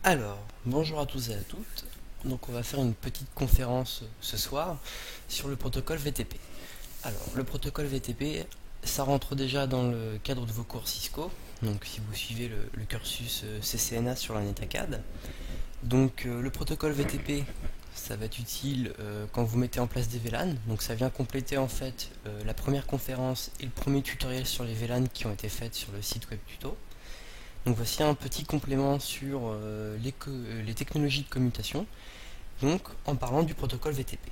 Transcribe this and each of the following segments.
Alors, bonjour à tous et à toutes. Donc on va faire une petite conférence ce soir sur le protocole VTP. Alors, le protocole VTP, ça rentre déjà dans le cadre de vos cours Cisco. Donc si vous suivez le cursus CCNA sur la NetAcad. Donc le protocole VTP, ça va être utile quand vous mettez en place des VLAN. Donc ça vient compléter en fait la première conférence et le premier tutoriel sur les VLAN qui ont été faits sur le site web tuto. Donc voici un petit complément sur les technologies de commutation, donc en parlant du protocole VTP.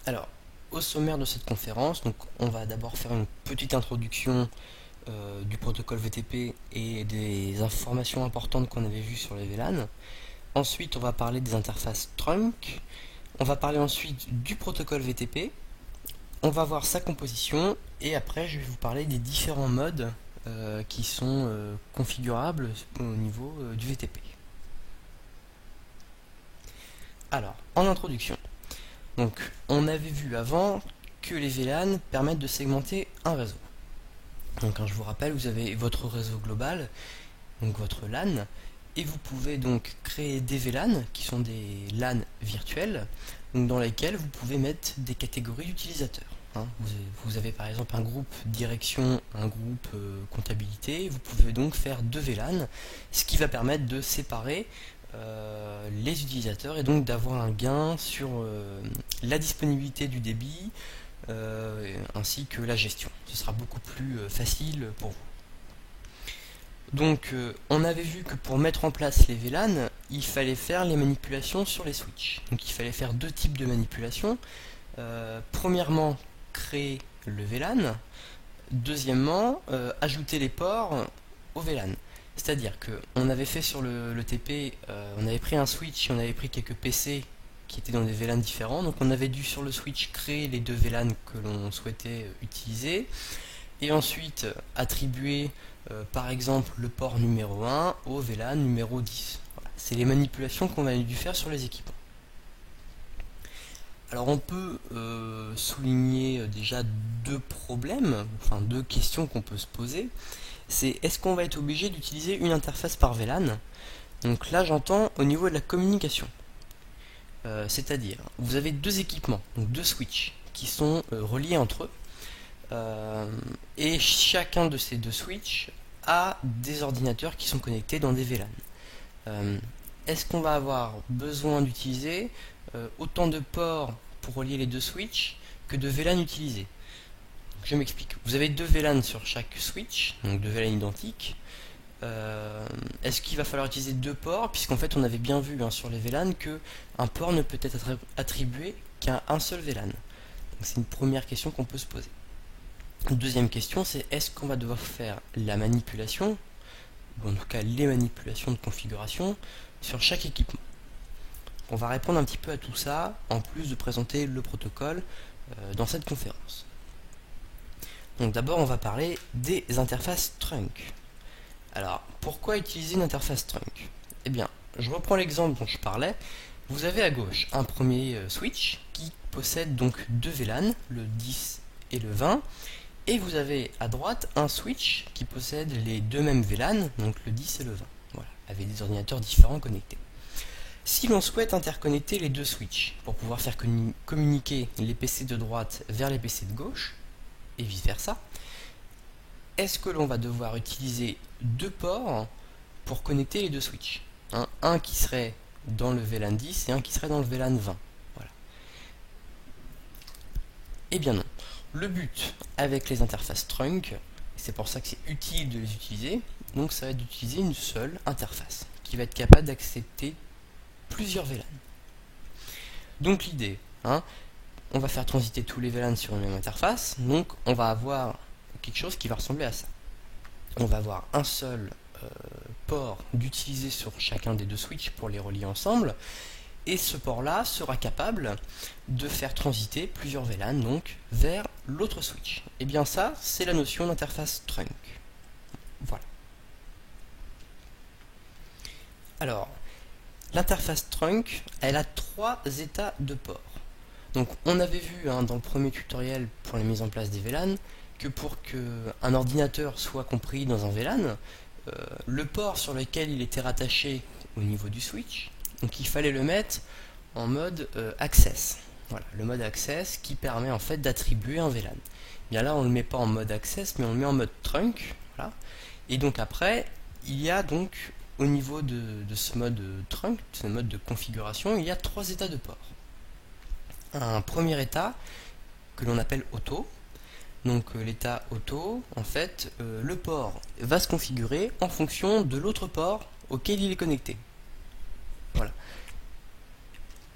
Alors, au sommaire de cette conférence, donc on va d'abord faire une petite introduction du protocole VTP et des informations importantes qu'on avait vues sur les VLAN. Ensuite, on va parler des interfaces trunk. On va parler ensuite du protocole VTP. On va voir sa composition et après je vais vous parler des différents modes qui sont configurables au niveau du VTP. Alors, en introduction, donc on avait vu avant que les VLAN permettent de segmenter un réseau. Donc quand je vous rappelle, vous avez votre réseau global, donc votre LAN, et vous pouvez donc créer des VLAN qui sont des LAN virtuels, donc dans lesquels vous pouvez mettre des catégories d'utilisateurs. Vous avez par exemple un groupe direction, un groupe comptabilité, vous pouvez donc faire deux VLAN, ce qui va permettre de séparer les utilisateurs et donc d'avoir un gain sur la disponibilité du débit ainsi que la gestion. Ce sera beaucoup plus facile pour vous. Donc on avait vu que pour mettre en place les VLAN, il fallait faire les manipulations sur les switches. Donc il fallait faire deux types de manipulations. Premièrement, créer le VLAN. Deuxièmement, ajouter les ports au VLAN. C'est-à-dire qu'on avait fait sur le TP, on avait pris un switch et on avait pris quelques PC qui étaient dans des VLAN différents. Donc on avait dû sur le switch créer les deux VLAN que l'on souhaitait utiliser. Et ensuite attribuer par exemple le port numéro 1 au VLAN numéro 10. Voilà. C'est les manipulations qu'on a dû faire sur les équipements. Alors on peut souligner déjà deux problèmes, enfin deux questions qu'on peut se poser. C'est est-ce qu'on va être obligé d'utiliser une interface par VLAN? Donc là j'entends au niveau de la communication. C'est-à-dire, vous avez deux équipements, donc deux switches, qui sont reliés entre eux. Et chacun de ces deux switches a des ordinateurs qui sont connectés dans des VLAN. Est-ce qu'on va avoir besoin d'utiliser autant de ports pour relier les deux switches que de VLAN utilisés? Je m'explique. Vous avez deux VLAN sur chaque switch, donc deux VLAN identiques. Est-ce qu'il va falloir utiliser deux ports, puisqu'en fait on avait bien vu sur les VLAN que un port ne peut être attribué qu'à un seul VLAN. C'est une première question qu'on peut se poser. Deuxième question, c'est est-ce qu'on va devoir faire la manipulation, ou en tout cas les manipulations de configuration, sur chaque équipement? On va répondre un petit peu à tout ça, en plus de présenter le protocole dans cette conférence. Donc d'abord on va parler des interfaces trunk. Alors, pourquoi utiliser une interface trunk? Eh bien, je reprends l'exemple dont je parlais. Vous avez à gauche un premier switch qui possède donc deux VLAN, le 10 et le 20, et vous avez à droite un switch qui possède les deux mêmes VLAN, donc le 10 et le 20, voilà, avec des ordinateurs différents connectés. Si l'on souhaite interconnecter les deux switches pour pouvoir faire communiquer les PC de droite vers les PC de gauche, et vice versa, est-ce que l'on va devoir utiliser deux ports pour connecter les deux switches? Un qui serait dans le VLAN 10 et un qui serait dans le VLAN 20. Voilà. Eh bien non. Le but avec les interfaces trunk, c'est pour ça que c'est utile de les utiliser, donc ça va être d'utiliser une seule interface qui va être capable d'accepter plusieurs VLAN. Donc l'idée, on va faire transiter tous les VLAN sur une même interface, donc on va avoir quelque chose qui va ressembler à ça. On va avoir un seul port d'utiliser sur chacun des deux switches pour les relier ensemble, et ce port-là sera capable de faire transiter plusieurs VLAN donc vers l'autre switch. Et bien ça, c'est la notion d'interface trunk. Voilà. Alors, l'interface trunk, elle a trois états de port. Donc on avait vu dans le premier tutoriel pour la mise en place des VLAN que pour qu'un ordinateur soit compris dans un VLAN, le port sur lequel il était rattaché au niveau du switch, donc il fallait le mettre en mode access. Voilà, le mode access qui permet en fait d'attribuer un VLAN. Bien là, on ne le met pas en mode access, mais on le met en mode trunk. Voilà. Et donc après, il y a donc au niveau de ce mode trunk, ce mode de configuration, il y a 3 états de port. Un premier état que l'on appelle auto. Donc l'état auto, en fait, le port va se configurer en fonction de l'autre port auquel il est connecté. Voilà.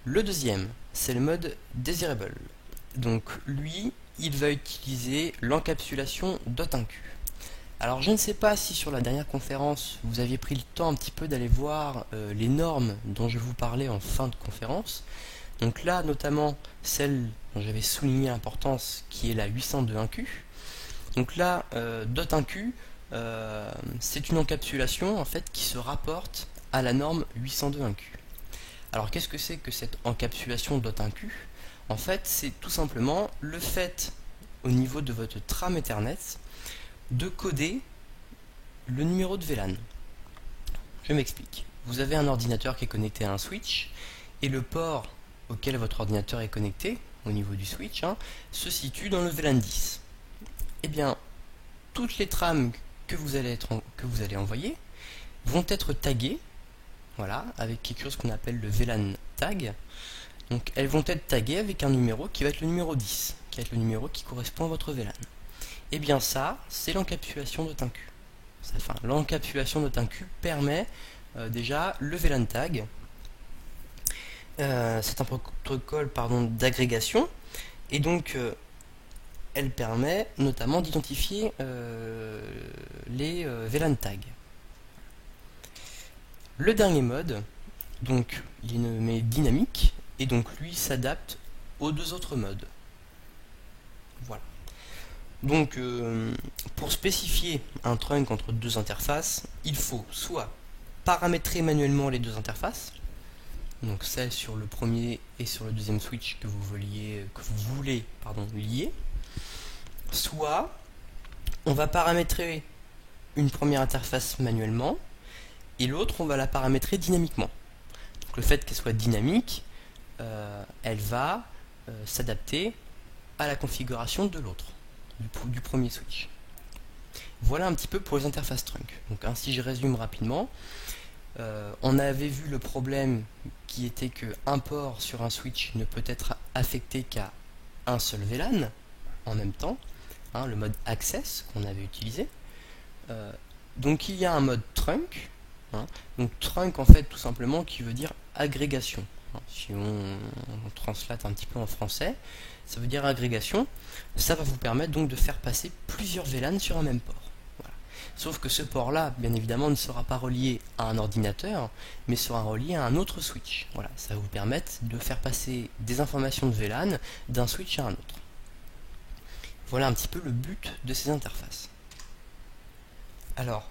Le deuxième, c'est le mode desirable. Donc lui, il va utiliser l'encapsulation .inq. Alors je ne sais pas si sur la dernière conférence, vous aviez pris le temps un petit peu d'aller voir les normes dont je vous parlais en fin de conférence. Donc là, notamment, celle dont j'avais souligné l'importance, qui est la 802.1q. Donc là, .inq, c'est une encapsulation en fait qui se rapporte à la norme 802.1q. Alors qu'est-ce que c'est que cette encapsulation .inq? En fait, c'est tout simplement le fait, au niveau de votre trame Ethernet, de coder le numéro de VLAN. Je m'explique. Vous avez un ordinateur qui est connecté à un switch, et le port auquel votre ordinateur est connecté, au niveau du switch, se situe dans le VLAN 10. Eh bien, toutes les trames que vous allez envoyer vont être taguées, voilà, avec quelque chose qu'on appelle le VLAN tag. Donc elles vont être taguées avec un numéro qui va être le numéro 10, qui va être le numéro qui correspond à votre VLAN. Et bien ça, c'est l'encapsulation .inq. Enfin, l'encapsulation .inq permet déjà le VLAN tag. C'est un protocole d'agrégation, et donc elle permet notamment d'identifier les VLAN tags. Le dernier mode, donc il est nommé dynamique, et donc lui s'adapte aux 2 autres modes. Voilà. Donc pour spécifier un trunk entre 2 interfaces, il faut soit paramétrer manuellement les 2 interfaces, donc celle sur le premier et sur le deuxième switch que vous voulez lier, soit on va paramétrer une première interface manuellement et l'autre on va la paramétrer dynamiquement. Donc le fait qu'elle soit dynamique, elle va s'adapter à la configuration de l'autre, du premier switch. Voilà un petit peu pour les interfaces trunk. Donc si je résume rapidement, on avait vu le problème qui était qu'un port sur un switch ne peut être affecté qu'à un seul VLAN en même temps, le mode access qu'on avait utilisé. Donc il y a un mode trunk, donc trunk en fait tout simplement qui veut dire agrégation. Si on translate un petit peu en français, ça veut dire agrégation. Ça va vous permettre donc de faire passer plusieurs VLAN sur un même port. Voilà. Sauf que ce port-là, bien évidemment, ne sera pas relié à un ordinateur, mais sera relié à un autre switch. Voilà, ça va vous permettre de faire passer des informations de VLAN d'un switch à un autre. Voilà un petit peu le but de ces interfaces. Alors,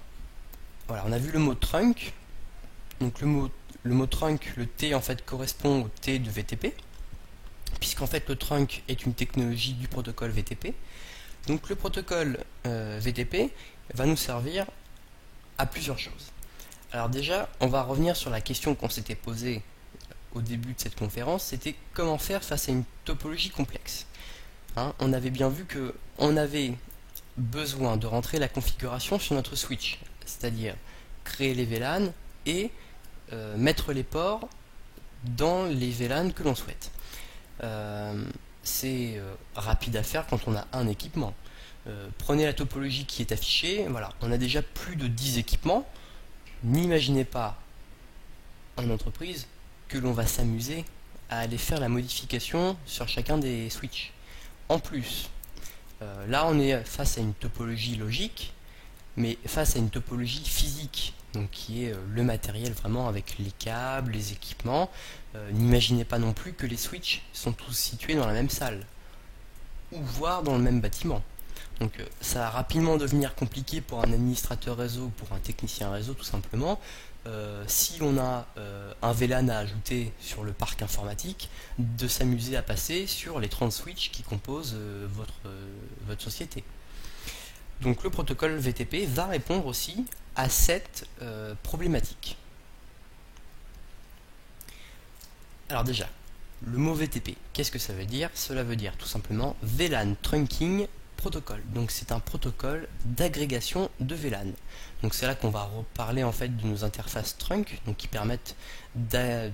voilà, on a vu le mot trunk. Donc le mot trunk, le T en fait correspond au T de VTP, puisqu'en fait le trunk est une technologie du protocole VTP. Donc le protocole VTP va nous servir à plusieurs choses. Alors déjà, on va revenir sur la question qu'on s'était posée au début de cette conférence, c'était comment faire face à une topologie complexe. On avait bien vu que on avait besoin de rentrer la configuration sur notre switch, c'est-à-dire créer les VLAN et mettre les ports dans les VLAN que l'on souhaite. C'est rapide à faire quand on a un équipement. Prenez la topologie qui est affichée, voilà, on a déjà plus de 10 équipements. N'imaginez pas en entreprise que l'on va s'amuser à aller faire la modification sur chacun des switches. En plus, là on est face à une topologie logique, mais face à une topologie physique, donc qui est le matériel vraiment avec les câbles, les équipements. N'imaginez pas non plus que les switches sont tous situés dans la même salle, ou voire dans le même bâtiment. Donc ça va rapidement devenir compliqué pour un administrateur réseau, pour un technicien réseau tout simplement. Si on a un VLAN à ajouter sur le parc informatique, de s'amuser à passer sur les 30 switches qui composent votre société. Donc le protocole VTP va répondre aussi à cette problématique. Alors déjà, le mot VTP, qu'est-ce que ça veut dire? Cela veut dire tout simplement VLAN Trunking Protocol. Donc c'est un protocole d'agrégation de VLAN. Donc c'est là qu'on va reparler en fait de nos interfaces trunk, donc qui permettent de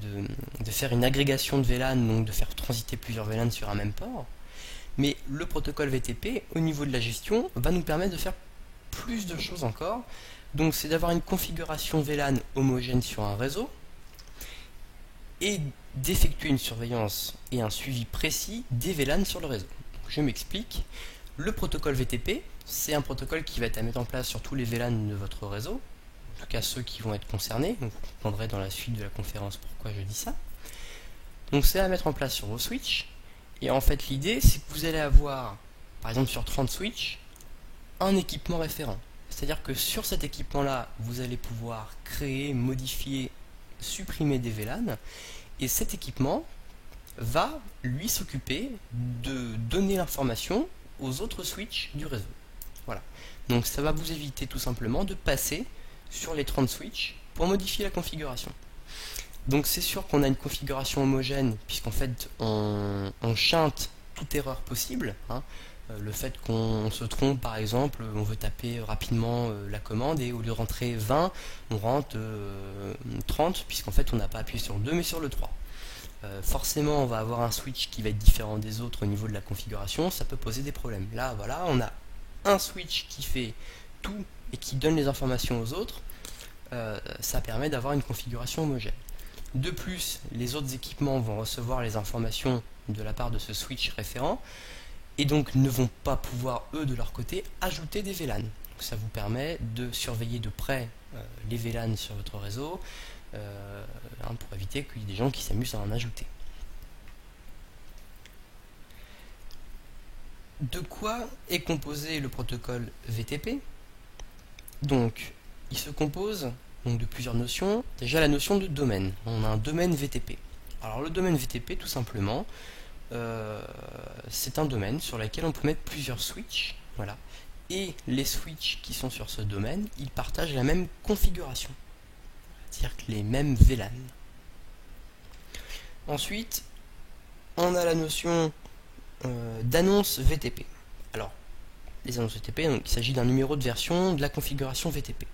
faire une agrégation de VLAN, donc de faire transiter plusieurs VLAN sur un même port. Mais le protocole VTP, au niveau de la gestion, va nous permettre de faire plus de choses encore. Donc c'est d'avoir une configuration VLAN homogène sur un réseau et d'effectuer une surveillance et un suivi précis des VLAN sur le réseau. Donc, je m'explique. Le protocole VTP, c'est un protocole qui va être à mettre en place sur tous les VLAN de votre réseau, en tout cas ceux qui vont être concernés. Donc, vous comprendrez dans la suite de la conférence pourquoi je dis ça. Donc c'est à mettre en place sur vos switches. Et en fait l'idée c'est que vous allez avoir, par exemple sur 30 switches, un équipement référent. C'est-à-dire que sur cet équipement-là, vous allez pouvoir créer, modifier, supprimer des VLAN. Et cet équipement va lui s'occuper de donner l'information aux autres switches du réseau. Voilà. Donc ça va vous éviter tout simplement de passer sur les 30 switches pour modifier la configuration. Donc c'est sûr qu'on a une configuration homogène puisqu'en fait on chinte toute erreur possible. Le fait qu'on se trompe par exemple, on veut taper rapidement la commande et au lieu de rentrer 20, on rentre 30 puisqu'en fait on n'a pas appuyé sur le 2 mais sur le 3. Forcément on va avoir un switch qui va être différent des autres au niveau de la configuration, ça peut poser des problèmes. Là voilà, on a un switch qui fait tout et qui donne les informations aux autres, ça permet d'avoir une configuration homogène. De plus, les autres équipements vont recevoir les informations de la part de ce switch référent et donc ne vont pas pouvoir eux de leur côté ajouter des VLAN. Donc ça vous permet de surveiller de près les VLAN sur votre réseau pour éviter qu'il y ait des gens qui s'amusent à en ajouter. De quoi est composé le protocole VTP? Donc il se compose de plusieurs notions. Déjà la notion de domaine. On a un domaine VTP. Alors le domaine VTP tout simplement, c'est un domaine sur lequel on peut mettre plusieurs switches. Voilà. Et les switches qui sont sur ce domaine, ils partagent la même configuration. C'est-à-dire que les mêmes VLAN. Ensuite, on a la notion d'annonce VTP. Alors, les annonces VTP, donc, il s'agit d'un numéro de version de la configuration VTP.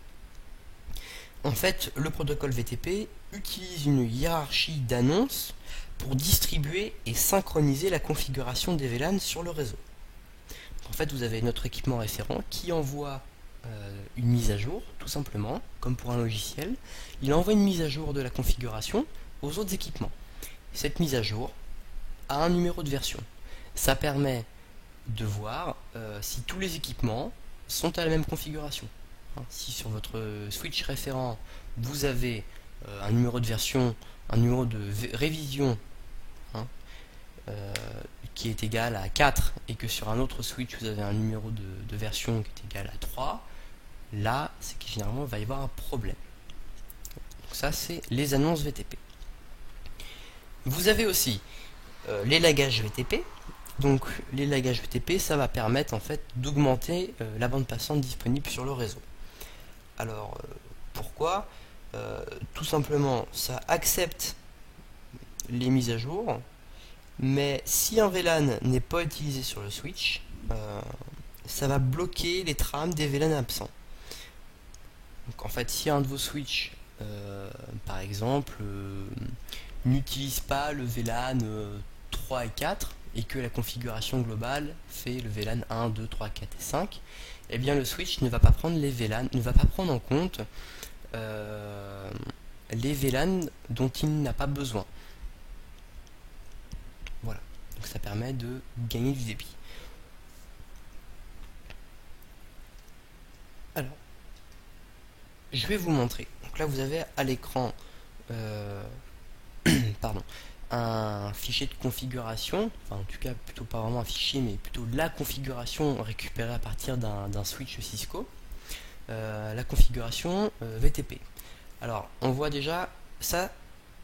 En fait, le protocole VTP utilise une hiérarchie d'annonces pour distribuer et synchroniser la configuration des VLAN sur le réseau. En fait, vous avez notre équipement référent qui envoie une mise à jour, tout simplement, comme pour un logiciel. Il envoie une mise à jour de la configuration aux autres équipements. Cette mise à jour a un numéro de version. Ça permet de voir si tous les équipements sont à la même configuration. Si sur votre switch référent vous avez un numéro de version, un numéro de révision qui est égal à 4 et que sur un autre switch vous avez un numéro de version qui est égal à 3, là c'est que généralement il va y avoir un problème. Donc ça c'est les annonces VTP. Vous avez aussi l'élagage VTP. Donc l'élagage VTP ça va permettre en fait d'augmenter la bande passante disponible sur le réseau. Alors pourquoi? Tout simplement ça accepte les mises à jour, mais si un VLAN n'est pas utilisé sur le switch, ça va bloquer les trames des VLAN absents. Donc en fait si un de vos switches par exemple n'utilise pas le VLAN 3 et 4 et que la configuration globale fait le VLAN 1, 2, 3, 4 et 5, eh bien le switch ne va pas prendre les VLAN, ne va pas prendre en compte les VLAN dont il n'a pas besoin. Voilà, donc ça permet de gagner du débit. Alors, je vais vous montrer. Donc là vous avez à l'écran pardon, un fichier de configuration, enfin en tout cas plutôt pas vraiment un fichier mais plutôt la configuration récupérée à partir d'un switch Cisco, la configuration VTP. Alors on voit déjà ça,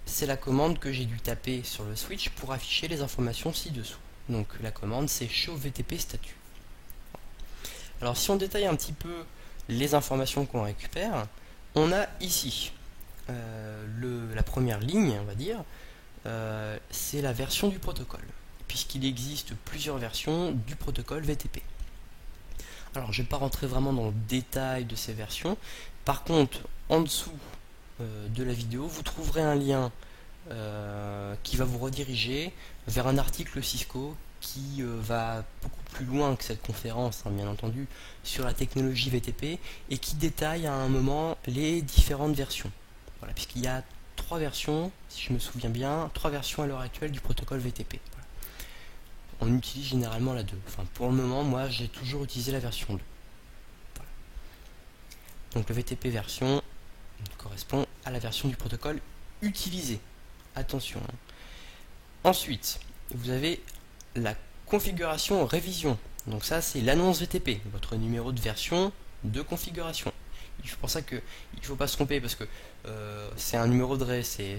c'est la commande que j'ai dû taper sur le switch pour afficher les informations ci-dessous. Donc la commande c'est show VTP statut. Alors si on détaille un petit peu les informations qu'on récupère, on a ici la première ligne, on va dire, c'est la version du protocole, puisqu'il existe plusieurs versions du protocole VTP. Alors je ne vais pas rentrer vraiment dans le détail de ces versions, par contre en dessous de la vidéo vous trouverez un lien qui va vous rediriger vers un article Cisco qui va beaucoup plus loin que cette conférence, hein, bien entendu, sur la technologie VTP et qui détaille à un moment les différentes versions. Voilà, puisqu'il y a 3 versions, si je me souviens bien, 3 versions à l'heure actuelle du protocole VTP. Voilà. On utilise généralement la 2. Enfin, pour le moment, moi, j'ai toujours utilisé la version 2. Voilà. Donc le VTP version correspond à la version du protocole utilisée. Attention. Hein. Ensuite, vous avez la configuration révision. Donc ça, c'est l'annonce VTP, votre numéro de version de configuration. C'est pour ça qu'il ne faut pas se tromper, parce que c'est un numéro de c'est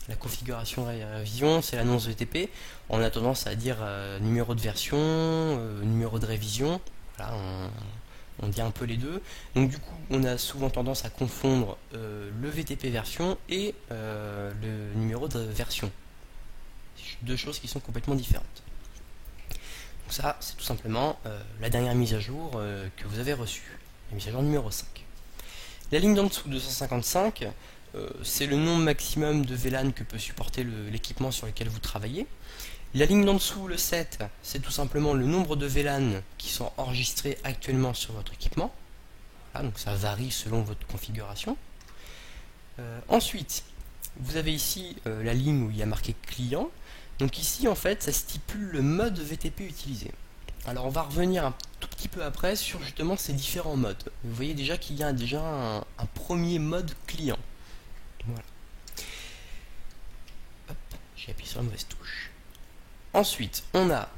la configuration révision, c'est l'annonce VTP. On a tendance à dire numéro de version, numéro de révision. Voilà, on dit un peu les deux. Donc du coup, on a souvent tendance à confondre le VTP version et le numéro de version. Deux choses qui sont complètement différentes. Donc ça, c'est tout simplement la dernière mise à jour que vous avez reçue, la mise à jour numéro 5. La ligne d'en dessous, 255, c'est le nombre maximum de VLAN que peut supporter l'équipement sur lequel vous travaillez. La ligne d'en dessous, le 7, c'est tout simplement le nombre de VLAN qui sont enregistrés actuellement sur votre équipement. Voilà, donc ça varie selon votre configuration. Ensuite, vous avez ici la ligne où il y a marqué client. Donc ici, en fait, ça stipule le mode VTP utilisé. Alors on va revenir un tout petit peu après sur justement ces différents modes. Vous voyez déjà qu'il y a déjà un premier mode client. Voilà. Hop, j'ai appuyé sur la mauvaise touche. Ensuite, on a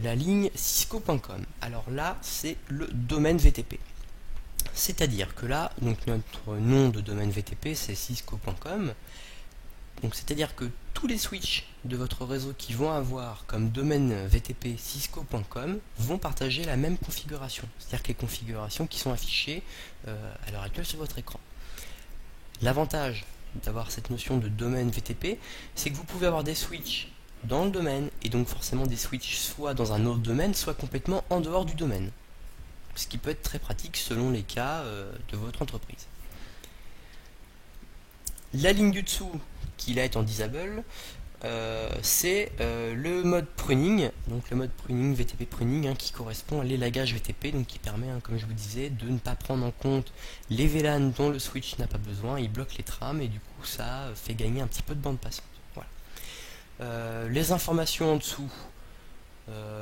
la ligne cisco.com. Alors là, c'est le domaine VTP. C'est-à-dire que là, donc notre nom de domaine VTP, c'est cisco.com. Donc c'est-à-dire que tous les switches de votre réseau qui vont avoir comme domaine VTP cisco.com vont partager la même configuration. C'est-à-dire que les configurations qui sont affichées à l'heure actuelle sur votre écran. L'avantage d'avoir cette notion de domaine VTP, c'est que vous pouvez avoir des switches dans le domaine, et donc forcément des switches soit dans un autre domaine, soit complètement en dehors du domaine. Ce qui peut être très pratique selon les cas de votre entreprise. La ligne du dessous, qui là est en disable, c'est le mode pruning, donc le mode pruning, VTP pruning, qui correspond à l'élagage VTP, donc qui permet, comme je vous disais, de ne pas prendre en compte les VLAN dont le switch n'a pas besoin, il bloque les trames et du coup ça fait gagner un petit peu de bande passante. Voilà. Les informations en dessous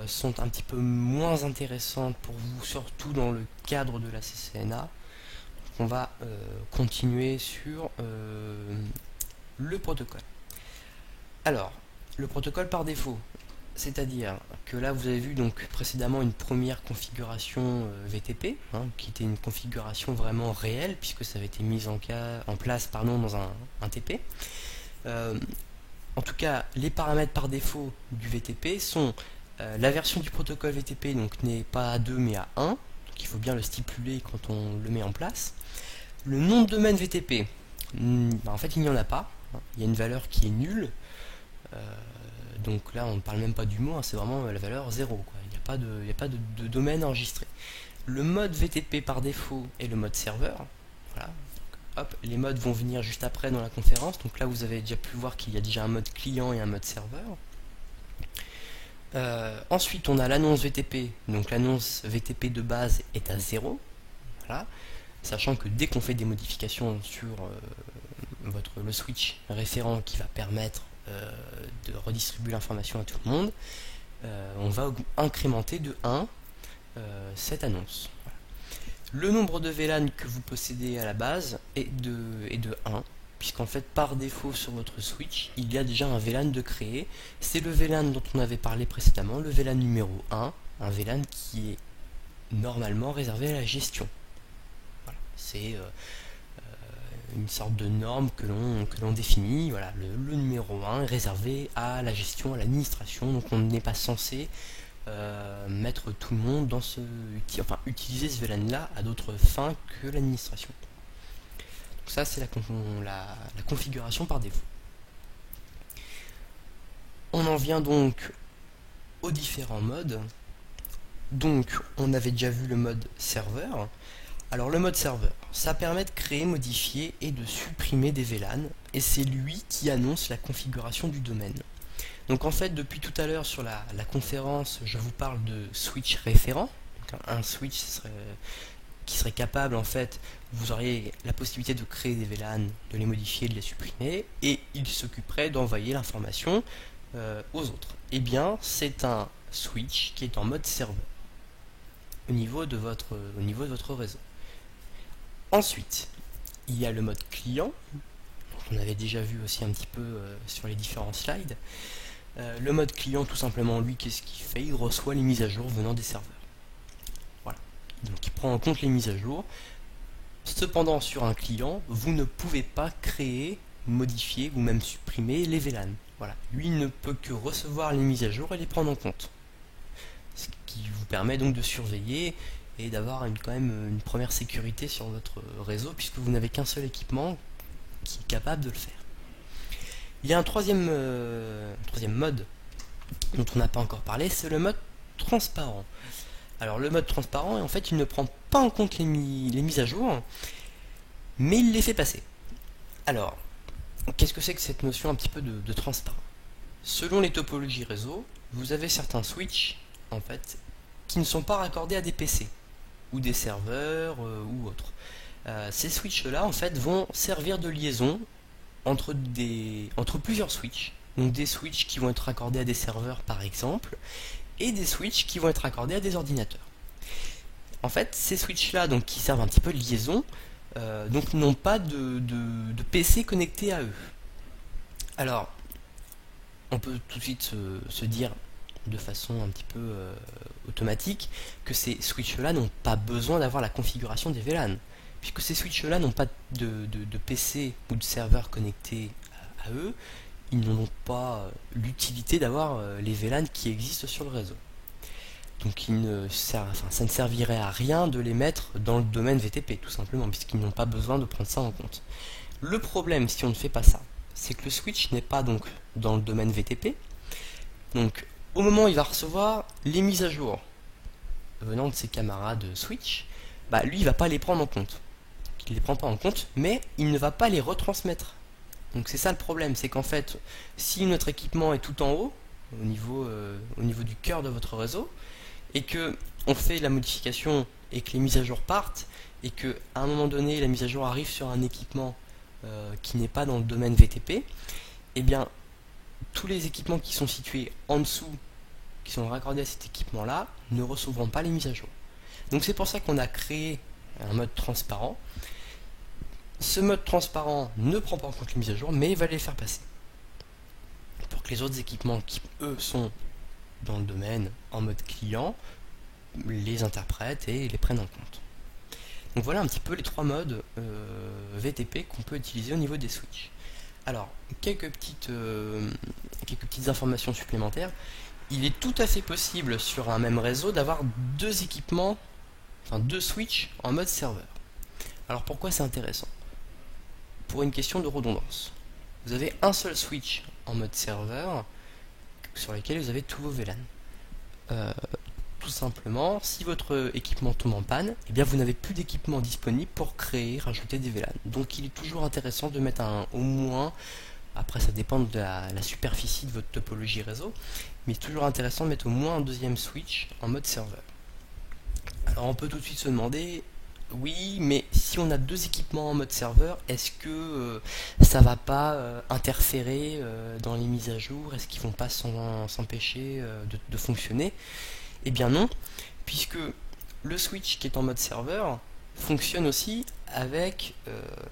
sont un petit peu moins intéressantes pour vous, surtout dans le cadre de la CCNA. On va continuer sur le protocole. Alors, le protocole par défaut, c'est-à-dire que là vous avez vu donc précédemment une première configuration VTP, qui était une configuration vraiment réelle puisque ça avait été mis en place dans un TP. En tout cas, les paramètres par défaut du VTP sont la version du protocole VTP donc n'est pas à 2 mais à 1, donc il faut bien le stipuler quand on le met en place. Le nom de domaine VTP, en fait il n'y en a pas, il y a une valeur qui est nulle, donc là on ne parle même pas du mot, c'est vraiment la valeur 0, quoi. Il n'y a pas de domaine enregistré. Le mode VTP par défaut est le mode serveur, voilà. Hop, les modes vont venir juste après dans la conférence, donc là vous avez déjà pu voir qu'il y a déjà un mode client et un mode serveur. Ensuite on a l'annonce VTP, donc l'annonce VTP de base est à 0, voilà. Sachant que dès qu'on fait des modifications sur le switch référent qui va permettre de redistribuer l'information à tout le monde, on va incrémenter de 1 cette annonce. Voilà. Le nombre de VLAN que vous possédez à la base est de 1, puisqu'en fait par défaut sur votre switch, il y a déjà un VLAN de créé. C'est le VLAN dont on avait parlé précédemment, le VLAN numéro 1, un VLAN qui est normalement réservé à la gestion. Voilà. C'est une sorte de norme que l'on définit. Voilà, le numéro 1 est réservé à la gestion, à l'administration, donc on n'est pas censé mettre tout le monde dans enfin utiliser ce VLAN là à d'autres fins que l'administration. Donc ça c'est la configuration par défaut. On en vient donc aux différents modes. Donc on avait déjà vu le mode serveur. Alors le mode serveur, ça permet de créer, modifier et de supprimer des VLAN, et c'est lui qui annonce la configuration du domaine. Donc en fait, depuis tout à l'heure sur la conférence, je vous parle de switch référent. Donc un switch qui serait capable, en fait, vous auriez la possibilité de créer des VLAN, de les modifier, de les supprimer, et il s'occuperait d'envoyer l'information aux autres. Eh bien, c'est un switch qui est en mode serveur au niveau de votre réseau. Ensuite, il y a le mode client, on avait déjà vu aussi un petit peu sur les différents slides. Le mode client, tout simplement, lui, qu'est-ce qu'il fait? Il reçoit les mises à jour venant des serveurs. Voilà. Donc il prend en compte les mises à jour. Cependant, sur un client, vous ne pouvez pas créer, modifier ou même supprimer les VLAN. Voilà. Lui ne peut que recevoir les mises à jour et les prendre en compte. Ce qui vous permet donc de surveiller et d'avoir quand même une première sécurité sur votre réseau, puisque vous n'avez qu'un seul équipement qui est capable de le faire. Il y a un troisième mode dont on n'a pas encore parlé, c'est le mode transparent. Alors le mode transparent, en fait, il ne prend pas en compte les mises à jour, mais il les fait passer. Alors, qu'est-ce que c'est que cette notion un petit peu de transparent? Selon les topologies réseau, vous avez certains switches, en fait, qui ne sont pas raccordés à des PC, ou des serveurs, ou autres. Ces switches-là, en fait, vont servir de liaison entre plusieurs switches. Donc des switches qui vont être raccordés à des serveurs, par exemple, et des switches qui vont être raccordés à des ordinateurs. En fait, ces switches-là, donc qui servent un petit peu de liaison, donc n'ont pas de PC connecté à eux. Alors, on peut tout de suite se dire de façon un petit peu automatique que ces switches-là n'ont pas besoin d'avoir la configuration des VLAN, puisque ces switches-là n'ont pas de PC ou de serveur connectés à eux, ils n'ont pas l'utilité d'avoir les VLAN qui existent sur le réseau. Donc ça ne servirait à rien de les mettre dans le domaine VTP, tout simplement, puisqu'ils n'ont pas besoin de prendre ça en compte. Le problème, si on ne fait pas ça, c'est que le switch n'est pas donc dans le domaine VTP. Donc au moment où il va recevoir les mises à jour venant de ses camarades switch, lui il va pas les prendre en compte. Il ne les prend pas en compte, mais il ne va pas les retransmettre. Donc c'est ça le problème, c'est qu'en fait, si notre équipement est tout en haut, au niveau du cœur de votre réseau, et que on fait la modification et que les mises à jour partent, et que à un moment donné la mise à jour arrive sur un équipement qui n'est pas dans le domaine VTP, eh bien tous les équipements qui sont situés en dessous, qui sont raccordés à cet équipement là, ne recevront pas les mises à jour. Donc c'est pour ça qu'on a créé un mode transparent. Ce mode transparent ne prend pas en compte les mises à jour, mais il va les faire passer pour que les autres équipements qui eux sont dans le domaine en mode client les interprètent et les prennent en compte. Donc voilà un petit peu les trois modes VTP qu'on peut utiliser au niveau des switches. Alors, quelques petites informations supplémentaires. Il est tout à fait possible sur un même réseau d'avoir deux équipements, enfin deux switches en mode serveur. Alors pourquoi c'est intéressant? Pour une question de redondance. Vous avez un seul switch en mode serveur sur lequel vous avez tous vos VLAN. Tout simplement, si votre équipement tombe en panne, eh bien vous n'avez plus d'équipement disponible pour créer, rajouter des VLAN. Donc il est toujours intéressant de mettre au moins, après ça dépend de la superficie de votre topologie réseau, mais c'est toujours intéressant de mettre au moins un deuxième switch en mode serveur. Alors on peut tout de suite se demander, oui, mais si on a deux équipements en mode serveur, est-ce que ça va pas interférer dans les mises à jour? Est-ce qu'ils vont pas s'empêcher de fonctionner? Eh bien non, puisque le switch qui est en mode serveur fonctionne aussi avec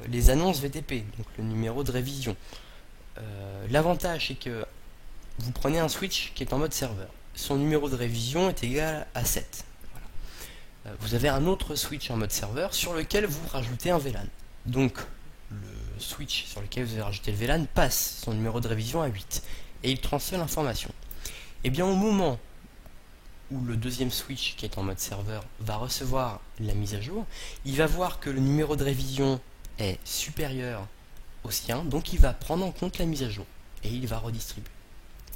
les annonces VTP, donc le numéro de révision. L'avantage c'est que vous prenez un switch qui est en mode serveur, son numéro de révision est égal à 7. Voilà. Vous avez un autre switch en mode serveur sur lequel vous rajoutez un VLAN. Donc le switch sur lequel vous avez rajouté le VLAN passe son numéro de révision à 8 et il transfère l'information. Et bien au moment où le deuxième switch qui est en mode serveur va recevoir la mise à jour, il va voir que le numéro de révision est supérieur au sien, donc il va prendre en compte la mise à jour et il va redistribuer.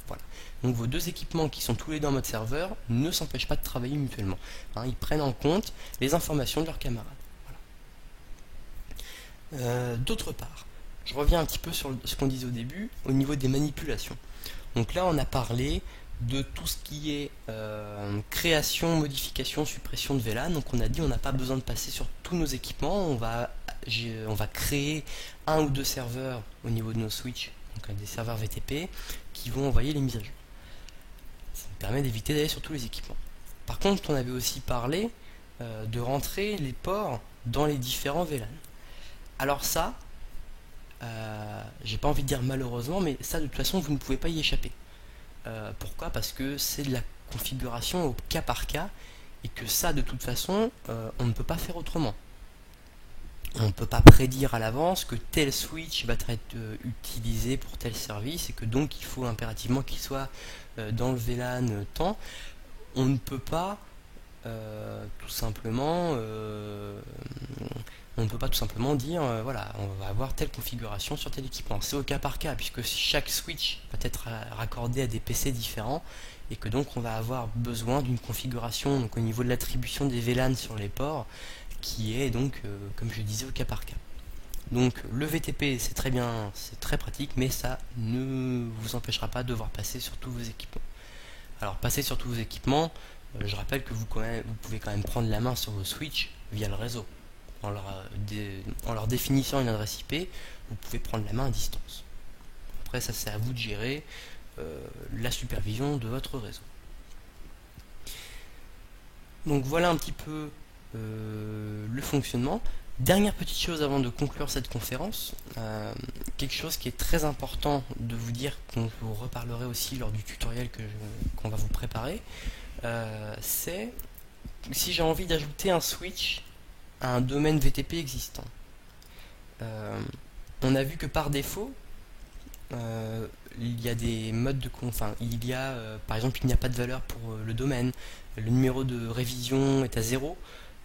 Voilà. Donc vos deux équipements qui sont tous les deux en mode serveur ne s'empêchent pas de travailler mutuellement. Ils prennent en compte les informations de leurs camarades. Voilà. D'autre part, je reviens un petit peu sur ce qu'on disait au début, au niveau des manipulations. Donc là, on a parlé de tout ce qui est création, modification, suppression de VLAN. Donc on a dit on n'a pas besoin de passer sur tous nos équipements, on va créer un ou deux serveurs au niveau de nos switches, donc des serveurs VTP qui vont envoyer les mises à jour. Ça nous permet d'éviter d'aller sur tous les équipements. Par contre, on avait aussi parlé de rentrer les ports dans les différents VLAN. Alors ça, j'ai pas envie de dire malheureusement, mais ça de toute façon vous ne pouvez pas y échapper. Pourquoi? Parce que c'est de la configuration au cas par cas et que ça de toute façon on ne peut pas faire autrement. On ne peut pas prédire à l'avance que tel switch va être utilisé pour tel service et que donc il faut impérativement qu'il soit dans le VLAN temps. On ne peut pas tout simplement dire voilà, on va avoir telle configuration sur tel équipement. C'est au cas par cas puisque chaque switch va être raccordé à des PC différents et que donc on va avoir besoin d'une configuration donc au niveau de l'attribution des VLAN sur les ports qui est donc comme je disais au cas par cas. Donc le VTP c'est très bien, c'est très pratique, mais ça ne vous empêchera pas de devoir passer sur tous vos équipements. Alors passer sur tous vos équipements, je rappelle que vous pouvez quand même prendre la main sur vos switches via le réseau. En leur définissant une adresse IP, vous pouvez prendre la main à distance. Après ça c'est à vous de gérer la supervision de votre réseau. Donc voilà un petit peu le fonctionnement. Dernière petite chose avant de conclure cette conférence, quelque chose qui est très important de vous dire, qu'on vous reparlerai aussi lors du tutoriel qu'on va vous préparer, c'est si j'ai envie d'ajouter un switch à un domaine VTP existant. On a vu que par défaut, il y a des modes de par exemple il n'y a pas de valeur pour le domaine, le numéro de révision est à 0.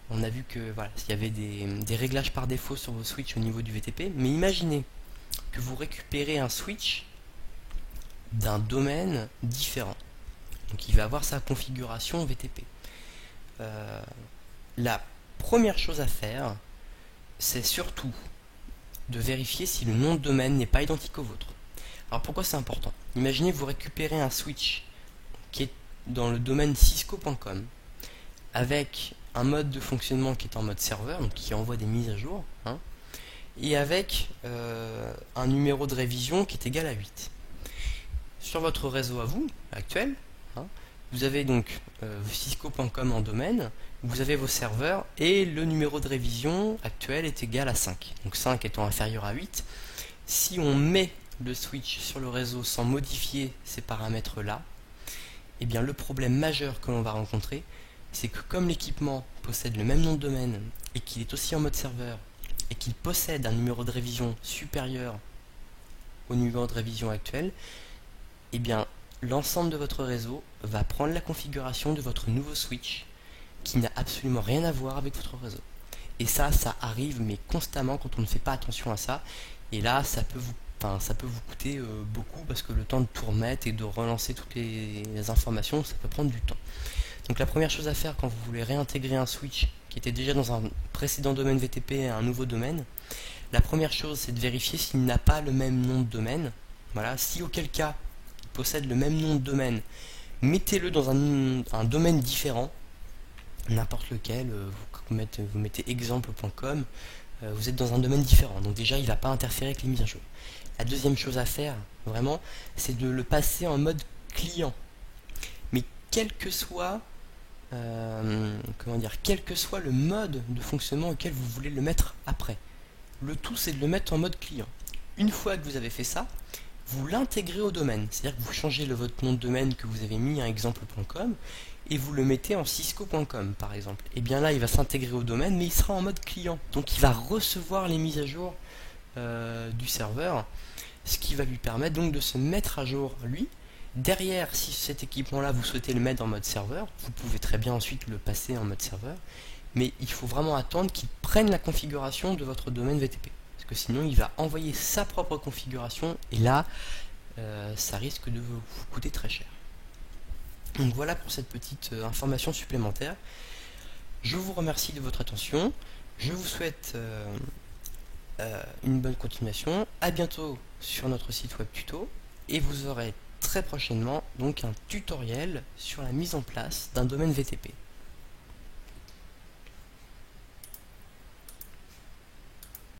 On a vu que voilà, il y avait des réglages par défaut sur vos switches au niveau du VTP, mais imaginez que vous récupérez un switch d'un domaine différent. Donc il va avoir sa configuration VTP. La première chose à faire, c'est surtout de vérifier si le nom de domaine n'est pas identique au vôtre. Alors pourquoi c'est important? Imaginez vous récupérez un switch qui est dans le domaine cisco.com avec un mode de fonctionnement qui est en mode serveur, donc qui envoie des mises à jour, et avec un numéro de révision qui est égal à 8. Sur votre réseau à vous, actuel, vous avez donc cisco.com en domaine, vous avez vos serveurs, et le numéro de révision actuel est égal à 5. Donc 5 étant inférieur à 8. Si on met le switch sur le réseau sans modifier ces paramètres-là, eh bien le problème majeur que l'on va rencontrer, c'est que comme l'équipement possède le même nom de domaine et qu'il est aussi en mode serveur et qu'il possède un numéro de révision supérieur au numéro de révision actuel, eh bien l'ensemble de votre réseau va prendre la configuration de votre nouveau switch qui n'a absolument rien à voir avec votre réseau. Et ça arrive mais constamment quand on ne fait pas attention à ça, et là ça peut vous coûter beaucoup parce que le temps de tout remettre et de relancer toutes les informations, ça peut prendre du temps. Donc la première chose à faire quand vous voulez réintégrer un switch qui était déjà dans un précédent domaine VTP à un nouveau domaine, la première chose c'est de vérifier s'il n'a pas le même nom de domaine. Voilà, si auquel cas il possède le même nom de domaine, mettez-le dans un domaine différent, n'importe lequel, vous mettez exemple.com, vous êtes dans un domaine différent, donc déjà il ne va pas interférer avec les mises à jour. La deuxième chose à faire, vraiment, c'est de le passer en mode client. Mais quel que soit le mode de fonctionnement auquel vous voulez le mettre après. Le tout c'est de le mettre en mode client. Une fois que vous avez fait ça, vous l'intégrez au domaine. C'est-à-dire que vous changez votre nom de domaine que vous avez mis à exemple.com et vous le mettez en cisco.com par exemple. Et bien là il va s'intégrer au domaine mais il sera en mode client. Donc il va recevoir les mises à jour du serveur, ce qui va lui permettre donc de se mettre à jour lui Derrière, si cet équipement-là, vous souhaitez le mettre en mode serveur, vous pouvez très bien ensuite le passer en mode serveur, mais il faut vraiment attendre qu'il prenne la configuration de votre domaine VTP. Parce que sinon, il va envoyer sa propre configuration, et là, ça risque de vous coûter très cher. Donc voilà pour cette petite information supplémentaire. Je vous remercie de votre attention. Je vous souhaite une bonne continuation. À bientôt sur notre site web tuto, et vous aurez très prochainement donc un tutoriel sur la mise en place d'un domaine VTP.